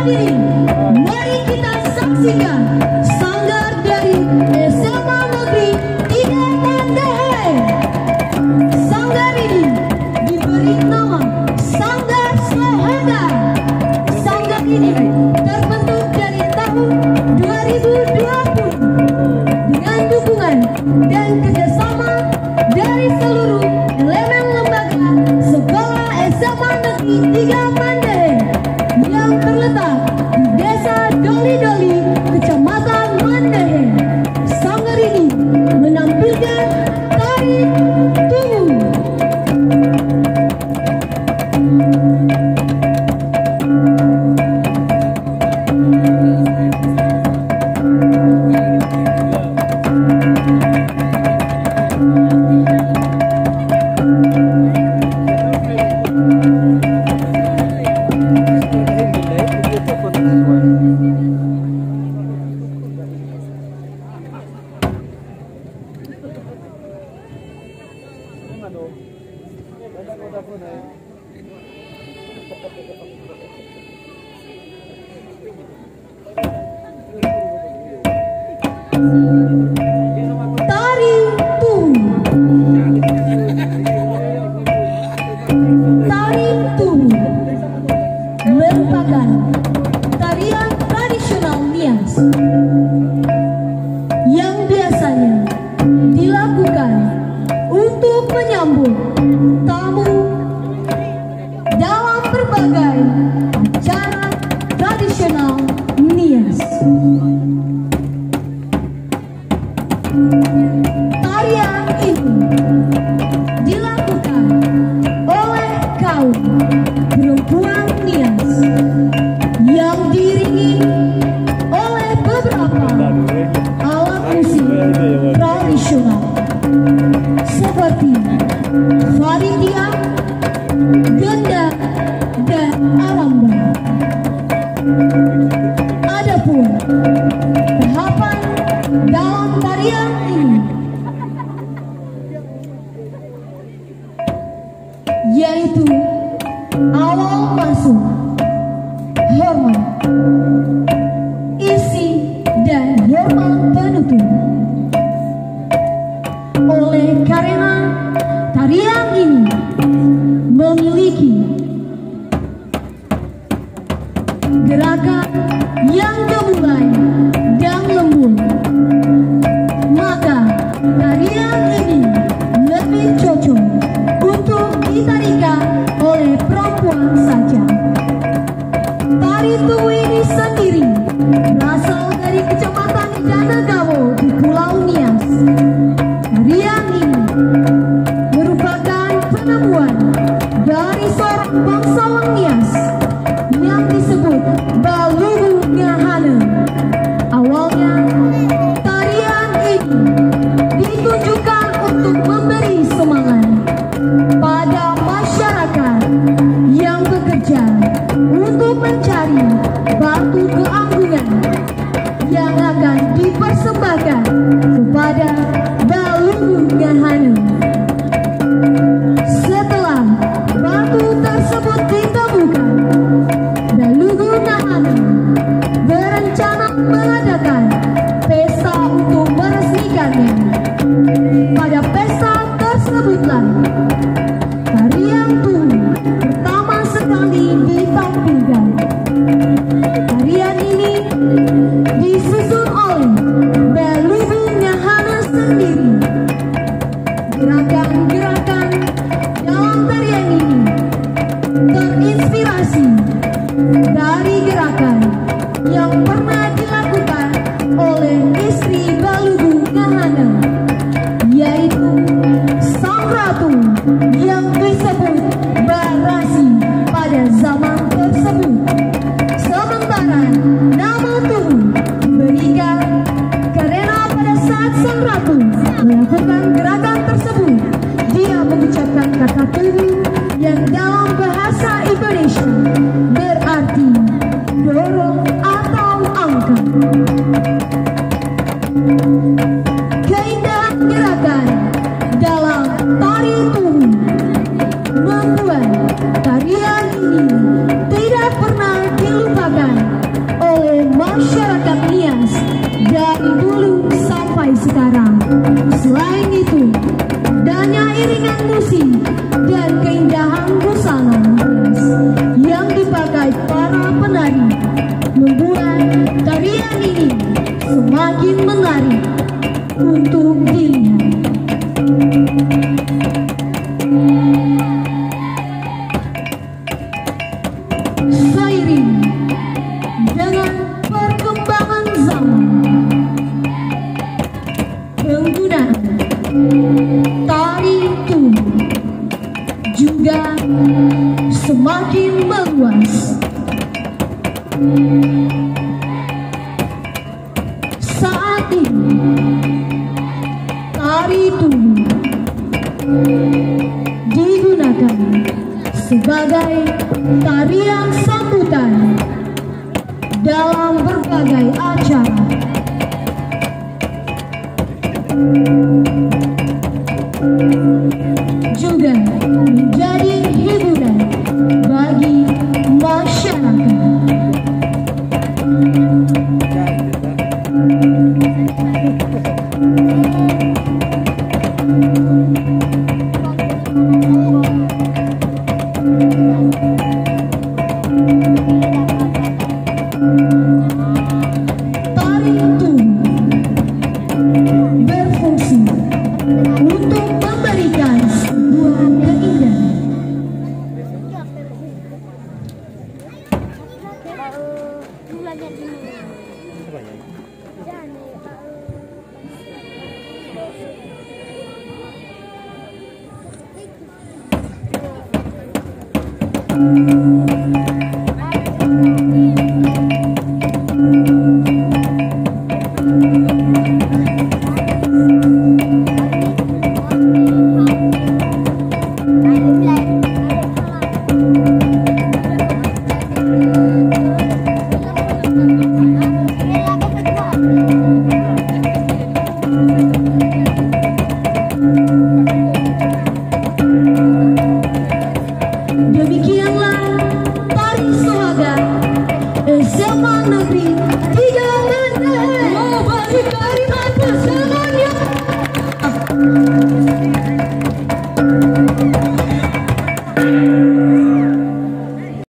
hadirin, mari kita saksikan sanggar dari SMA Negeri 3 Mandehe. Sanggar ini diberi nama Sanggar Sahada. Sanggar ini terbentuk dari tahun 2020 dengan dukungan dan kerjasama dari seluruh elemen lembaga Sekolah SMA Negeri 3 Mandehe yang terletak di Desa Doli-Doli, Kecamatan Mandehe. Sanggar ini menampilkan tari tungu. Tari tungu. Tari tungu merupakan tarian tradisional Nias yang biasanya dilakukan untuk menyambut tamu dalam berbagai acara tradisional Nias. Tarian ini dilakukan oleh kaum perempuan Nias yang diiringi oleh beberapa alat musik tradisional seperti faridia, gendang, dan aramba. Adapun tahapan dalam tarian ini yaitu awal masuk, hormat, isi, dan hormat penutup. Oleh karena tarian ini memiliki gerakan yang gemulai dan lembut, maka tarian ini lebih cocok untuk ditarikan oleh perempuan saja. Tari tungu ini sendiri berasal dari Kecamatan Danagawo di Pulau Nias. Tarian ini merupakan penemuan dari seorang bangsawan Nias yang disebut Balugu Ngahana. sekarang. Selain itu, danya iringan musik dan keindahan busana yang dipakai para penari membuat tarian ini semakin menarik untuk dilihat. Seiring dengan perkembangan zaman, penggunaan tari tubuh juga semakin meluas. Saat ini tari tubuh digunakan sebagai tarian sambutan dalam berbagai acara. Juga menjadi hiburan bagi masyarakat. Tari tubuh berfungsi untuk memberikan sebuah keindahan.